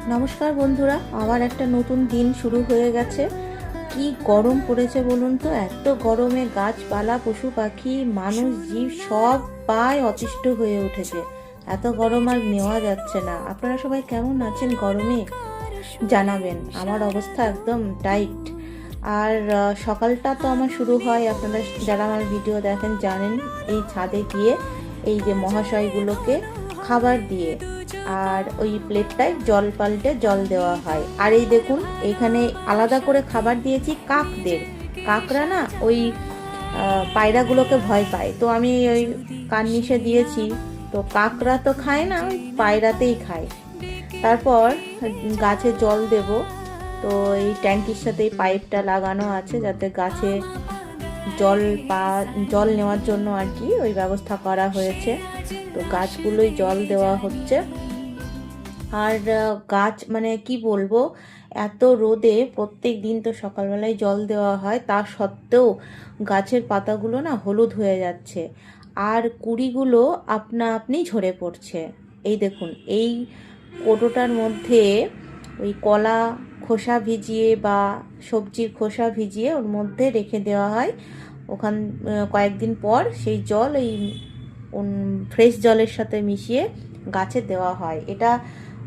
নমস্কার বন্ধুরা, আবার একটা নতুন দিন শুরু হয়ে গেছে। কি গরম পড়েছে বলুন তো! এত গরমে গাছপালা, পশু পাখি, মানুষ, জীব সব পায় অতিষ্ঠ হয়ে উঠেছে। এত গরম আর নেওয়া যাচ্ছে না। আপনারা সবাই কেমন আছেন গরমে জানাবেন। আমার অবস্থা একদম টাইট। আর সকালটা তো আমার শুরু হয়, আপনারা যারা আমার ভিডিও দেখেন জানেন, এই ছাদে গিয়ে এই যে মহাশয়গুলোকে খাবার দিয়ে আর ওই প্লেটটায় জল পাল্টে জল দেওয়া হয়। আর এই দেখুন, এখানে আলাদা করে খাবার দিয়েছি কাকদের। কাকরা না ওই পায়রাগুলোকে ভয় পায়, তো আমি ওই কার্নিশে দিয়েছি। তো কাকরা তো খায় না, ওই পায়রাতেই খায়। তারপর গাছে জল দেব। তো এই ট্যাঙ্কির সাথে এই পাইপটা লাগানো আছে যাতে গাছে জল জল নেওয়ার জন্য আর কি ওই ব্যবস্থা করা হয়েছে। তো গাছগুলোই জল দেওয়া হচ্ছে। আর গাছ মানে কি বলবো, এত রোদে প্রত্যেক দিন তো সকালবেলায় জল দেওয়া হয়, তা সত্ত্বেও গাছের পাতাগুলো না হলুদ হয়ে যাচ্ছে আর কুঁড়িগুলো আপনা আপনি ঝরে পড়ছে। এই দেখুন, এই কোটোটার মধ্যে ওই কলা খোসা ভিজিয়ে বা সবজির খোসা ভিজিয়ে ওর মধ্যে রেখে দেওয়া হয়। ওখান কয়েকদিন পর সেই জল এই ফ্রেশ জলের সাথে মিশিয়ে গাছে দেওয়া হয়। এটা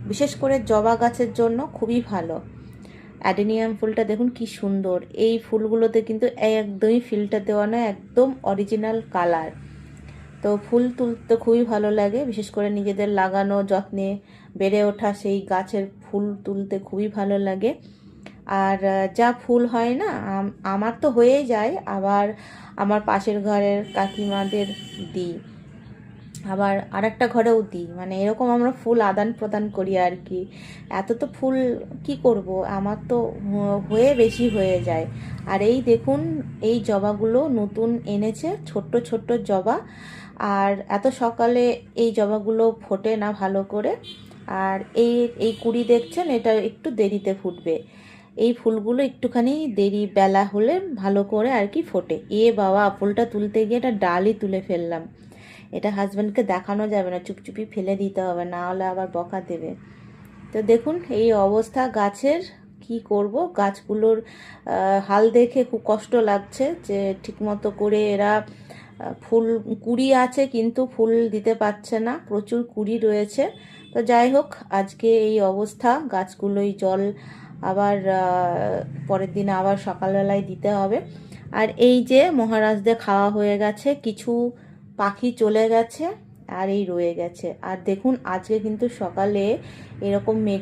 বিশেষ করে জবা গাছের জন্য খুবই ভালো। অ্যাডেনিয়াম ফুলটা দেখুন কি সুন্দর। এই ফুলগুলোতে কিন্তু একদমই ফিল্টার দেওয়া নয়, একদম অরিজিনাল কালার। তো ফুল তুলতে খুবই ভালো লাগে, বিশেষ করে নিজেদের লাগানো যত্নে বেড়ে ওঠা সেই গাছের ফুল তুলতে খুবই ভালো লাগে। আর যা ফুল হয় না, আমার তো হয়েই যায়, আবার আমার পাশের ঘরের কাকিমাদের দিই, আবার আরেকটা ঘরেও দিই। মানে এরকম আমরা ফুল আদান প্রদান করি আর কি। এত তো ফুল কি করব, আমার তো হয়ে বেশি হয়ে যায়। আর এই দেখুন, এই জবাগুলো নতুন এনেছে, ছোট্ট ছোট্ট জবা। আর এত সকালে এই জবাগুলো ফোটে না ভালো করে। আর এই এই কুঁড়ি দেখছেন, এটা একটু দেরিতে ফুটবে। এই ফুলগুলো একটুখানি দেরি বেলা হলে ভালো করে আর কি ফোটে। বাবা, ফুলটা তুলতে গিয়ে এটা ডালই তুলে ফেললাম। এটা হাজব্যান্ডকে দেখানো যাবে না, চুপচুপি ফেলে দিতে হবে, না হলে আবার বকা দেবে। তো দেখুন এই অবস্থা গাছের, কি করব। গাছগুলোর হাল দেখে খুব কষ্ট লাগছে যে ঠিকমতো করে এরা ফুল কুঁড়ি আছে কিন্তু ফুল দিতে পারছে না, প্রচুর কুঁড়ি রয়েছে। তো যাই হোক, আজকে এই অবস্থা। গাছগুলোই জল আবার পরের দিন আবার সকালবেলায় দিতে হবে। আর এই যে মহারাজদের খাওয়া হয়ে গেছে, কিছু পাখি চলে গেছে আর এই রয়ে গেছে। আর দেখুন, আজকে কিন্তু সকালে এরকম মেঘ